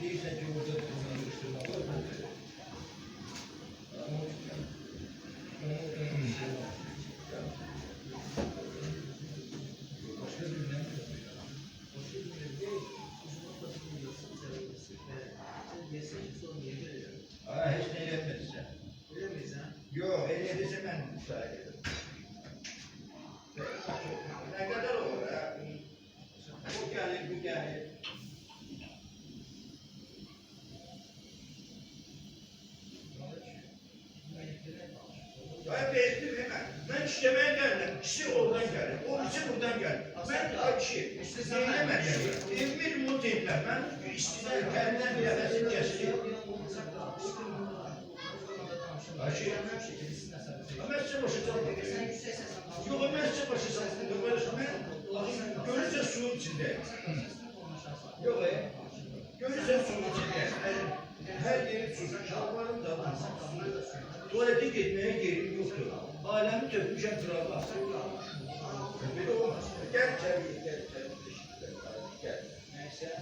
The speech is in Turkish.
Değilsen ki orada yürüyüştürme var. Başka bir ne mi? Başka bir ne değil. Aa, hiç ne yapmadın sen? Öyle miyiz ha? Yok, eyleyse ben müsaade ederim. Ne kadar olur ha? Bu gelir, bu gelir. Ben bezdim hemen. Ben işlemeye geldim. İkisi oradan geldi. O ikisi buradan geldi. Ben akşi. Dinlemem yani. Emir umut etmem. Ben istihdar kendimden bir nefesim kesildi. Akşi. Ama size başı çaldım. Yok ama size başı çaldım. Ben görürse suyun içinde. Yok ya. Görürse suyun içinde. Her yeri su. Şalvarım da var. Tuvalete gitmeye yerim yoktu. Alemi tökmüşem travma. Böyle olmaz. Gel içeri, gel içeri. Gel. Neyse.